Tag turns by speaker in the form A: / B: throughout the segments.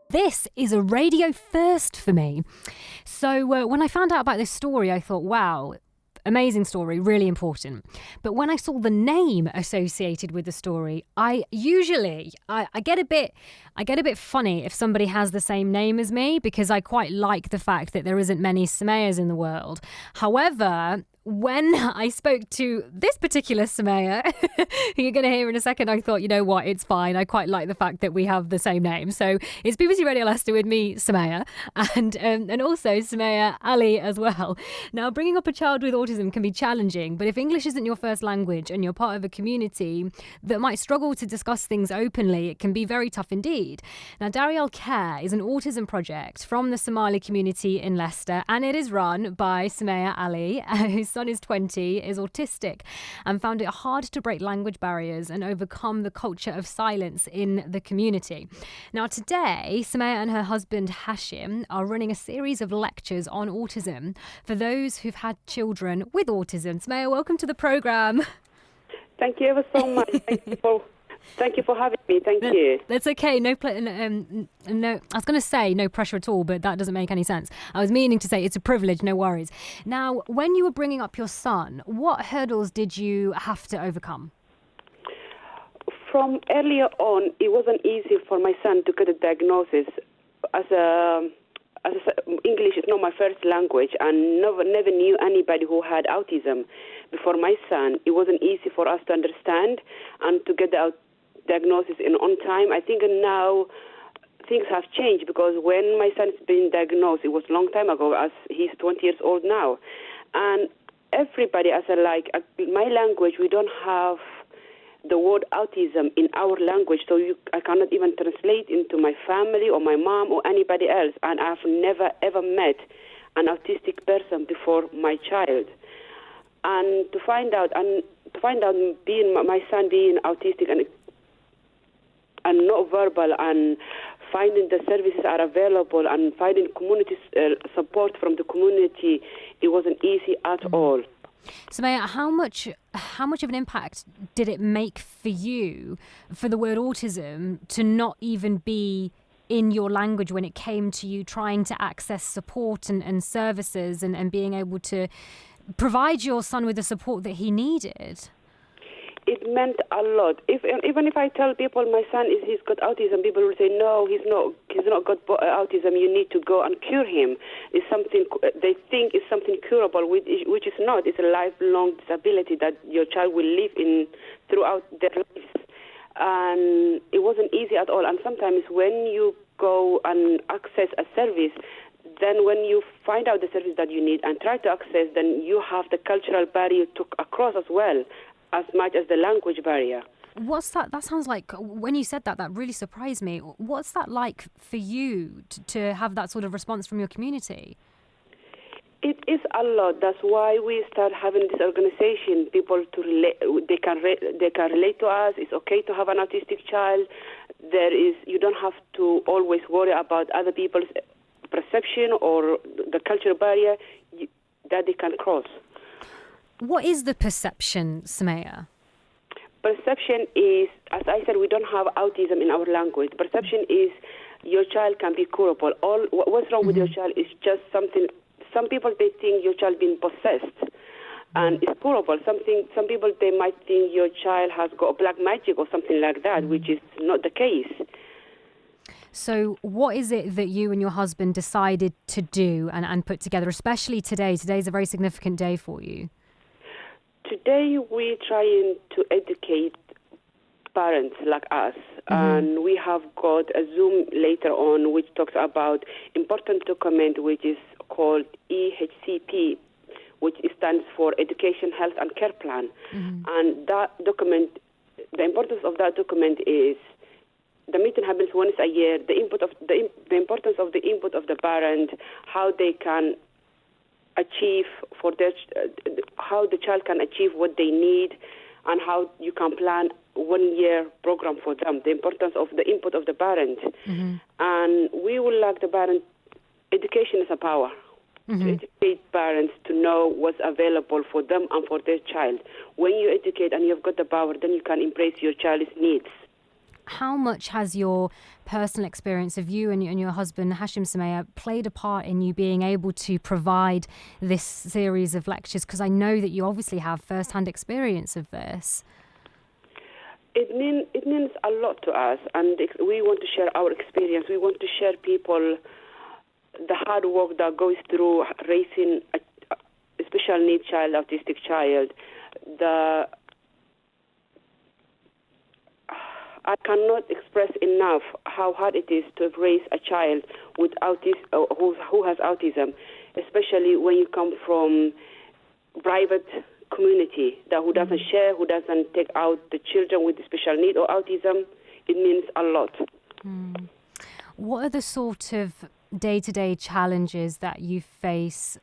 A: This is a radio first for me. So when I found out about this story, I thought, wow, amazing story, really important. But when I saw the name associated with the story, I get a bit funny if somebody has the same name as me, because I quite like the fact that there isn't many Saamiyas in the world. However, when I spoke to this particular Saamiya, who you're going to hear in a second, I thought, you know what, it's fine. I quite like the fact that we have the same name. So it's BBC Radio Leicester with me, Saamiya, and also Saamiya Ali as well. Now, bringing up a child with autism can be challenging, but if English isn't your first language and you're part of a community that might struggle to discuss things openly, it can be very tough indeed. Now, Autism-ka is an autism project from the Somali community in Leicester, and it is run by Saamiya Ali, whose son is 20, is autistic, and found it hard to break language barriers and overcome the culture of silence in the community. Now, today, Saamiya and her husband Hashim are running a series of lectures on autism for those who've had children with autism. Saamiya, welcome to the programme.
B: Thank you ever so much. Thank you for having me. Thank you.
A: That's okay. No, I was going to say no pressure at all, but that doesn't make any sense. I was meaning to say it's a privilege, no worries. Now, when you were bringing up your son, what hurdles did you have to overcome?
B: From earlier on, it wasn't easy for my son to get a diagnosis. English is not my first language, and never knew anybody who had autism. Before my son, it wasn't easy for us to understand and to get the diagnosis on time. I think now things have changed, because when my son's been diagnosed, it was a long time ago, as he's 20 years old now. And everybody, my language, we don't have the word autism in our language, so I cannot even translate into my family or my mom or anybody else. And I've never ever met an autistic person before my child. And to find out being my son being autistic and not verbal, and finding the services are available and finding community support from the community, it wasn't easy at all.
A: Saamiya, how much of an impact did it make for you for the word autism to not even be in your language when it came to you trying to access support and services and being able to provide your son with the support that he needed?
B: It meant a lot. Even if I tell people my son he's got autism, people will say, no, he's not got autism. You need to go and cure him. It's something they think is something curable, which is not. It's a lifelong disability that your child will live in throughout their lives. And it wasn't easy at all. And sometimes when you go and access a service, then when you find out the service that you need and try to access, then you have the cultural barrier to cross as well, as much as the language barrier.
A: What's that? That sounds like, when you said that really surprised me. What's that like for you to have that sort of response from your community?
B: It is a lot. That's why we start having this organization. People to relate, they can relate to us. It's okay to have an autistic child. You don't have to always worry about other people's perception or the cultural barrier that they can cross.
A: What is the perception, Saamiya?
B: Perception is, as I said, we don't have autism in our language. Perception is your child can be curable. What's wrong with your child is just something. Some people, they think your child being possessed and it's curable. Some people, they might think your child has got black magic or something like that, which is not the case.
A: So what is it that you and your husband decided to do and put together, especially today? Today's a very significant day for you. Today we're trying
B: to educate parents like us, and we have got a Zoom later on which talks about important document which is called EHCP, which stands for Education, Health and Care Plan. And that document, the importance of that document is the meeting happens once a year. The importance of the input of the parent, how they can achieve how the child can achieve what they need, and how you can plan 1 year program for them. The importance of the input of the parent, and we would like the parent. Education is a power. to educate parents to know what's available for them and for their child. When you educate and you've got the power, then you can embrace your child's needs.
A: How much has your personal experience of you and your husband, Saamiya, played a part in you being able to provide this series of lectures? Because I know that you obviously have first-hand experience of this.
B: It means a lot to us, and we want to share our experience. We want to share people the hard work that goes through raising a special needs child, autistic child. I cannot express enough how hard it is to raise a child with who has autism, especially when you come from private community who doesn't share, who doesn't take out the children with special need or autism. It means a lot.
A: What are the sort of day-to-day challenges that you face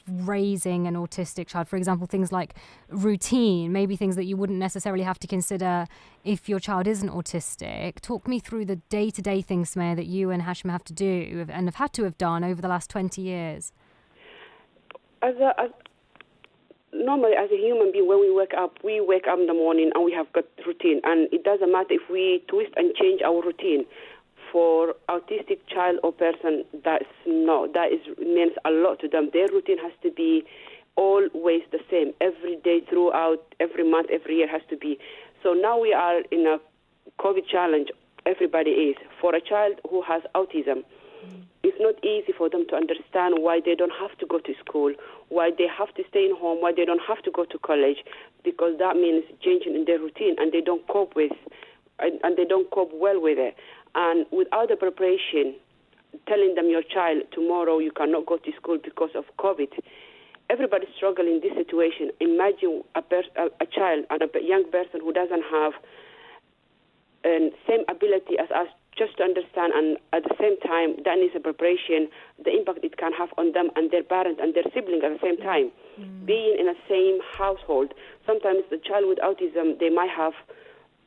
A: raising an autistic child? For example, things like routine, maybe things that you wouldn't necessarily have to consider if your child isn't autistic. Talk me through the day-to-day things, Saamiya, that you and Hashim have to do and have had to have done over the last 20 years.
B: Normally, as a human being, when we wake up in the morning and we have got routine, and it doesn't matter if we twist and change our routine. For autistic child or person, means a lot to them. Their routine has to be always the same, every day, throughout, every month, every year has to be. So now we are in a COVID challenge. Everybody is. For a child who has autism, it's not easy for them to understand why they don't have to go to school, why they have to stay in home, why they don't have to go to college, because that means changing in their routine, and they don't cope well with it. And without the preparation, telling them your child, tomorrow you cannot go to school because of COVID, everybody's struggling in this situation. Imagine a child and a young person who doesn't have the same ability as us just to understand, and at the same time, that needs a preparation, the impact it can have on them and their parents and their siblings at the same time. Being in the same household, sometimes the child with autism, they might have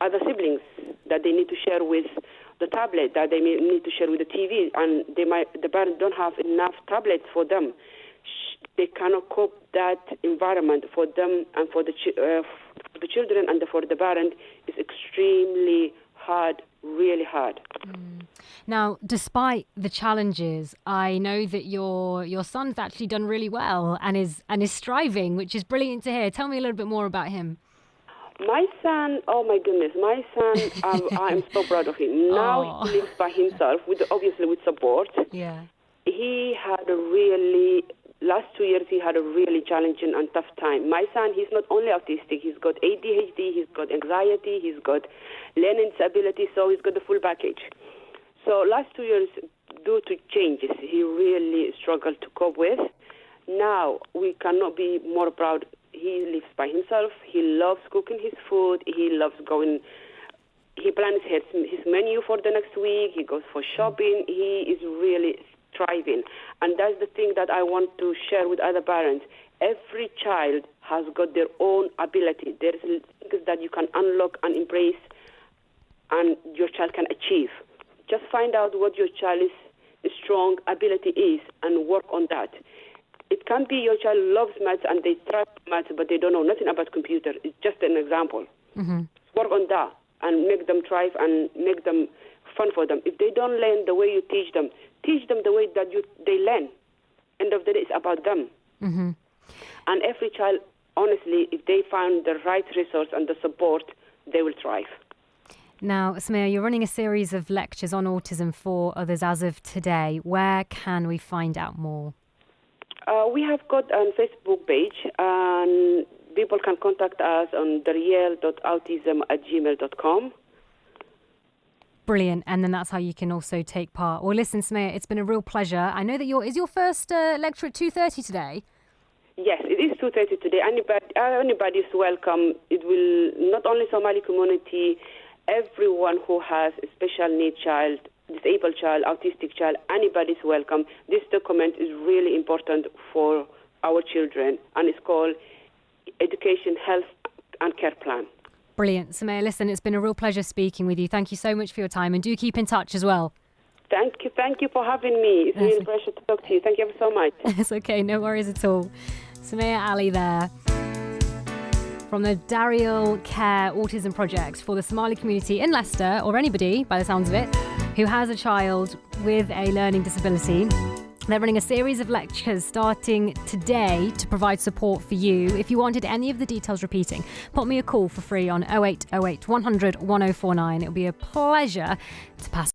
B: other siblings that they need to share with, the tablet that they may need to share with the TV, and the parents don't have enough tablets for them. They cannot cope that environment for them, and for the children and for the parent is extremely hard, really hard.
A: Now, despite the challenges, I know that your son's actually done really well and is striving, which is brilliant to hear. Tell me a little bit more about him.
B: My son, oh my goodness, I'm so proud of him. Now he lives by himself, obviously with support.
A: Yeah.
B: He had last 2 years, he had a really challenging and tough time. My son, he's not only autistic, he's got ADHD, he's got anxiety, he's got learning disability, so he's got the full package. So last 2 years, due to changes, he really struggled to cope with. Now, we cannot be more proud. He lives by himself. He loves cooking his food. He loves going. He plans his menu for the next week. He goes for shopping. He is really thriving. And that's the thing that I want to share with other parents. Every child has got their own ability. There is things that you can unlock and embrace and your child can achieve. Just find out what your child's strong ability is and work on that. It can be your child loves maths and they thrive maths, but they don't know nothing about computer. It's just an example. Work on that and make them thrive and make them fun for them. If they don't learn the way you teach them the way that they learn. End of the day, it's about them. And every child, honestly, if they find the right resource and the support, they will thrive.
A: Now, Saamiya, you're running a series of lectures on autism for others as of today. Where can we find out more?
B: We have got a Facebook page, and people can contact us on thereal.autism@gmail.com.
A: Brilliant. And then that's how you can also take part. Well, listen, Saamiya, it's been a real pleasure. I know that is your first lecture at 2:30 today?
B: Yes, it is 2:30 today. Anybody is welcome. It will not only Somali community, everyone who has a special needs child, disabled child, autistic child, anybody's welcome. This document is really important for our children, and it's called Education, Health and Care Plan.
A: Brilliant. Saamiya, listen, it's been a real pleasure speaking with you. Thank you so much for your time, and do keep in touch as well.
B: Thank you for having me. It's really a pleasure to talk to you. Thank you ever so much.
A: It's okay, no worries at all. Saamiya Ali there from the Daryeel Care Autism Project for the Somali community in Leicester, or anybody, by the sounds of it, who has a child with a learning disability. They're running a series of lectures starting today to provide support for you. If you wanted any of the details repeating, pop me a call for free on 0808 100 1049. It'll be a pleasure to pass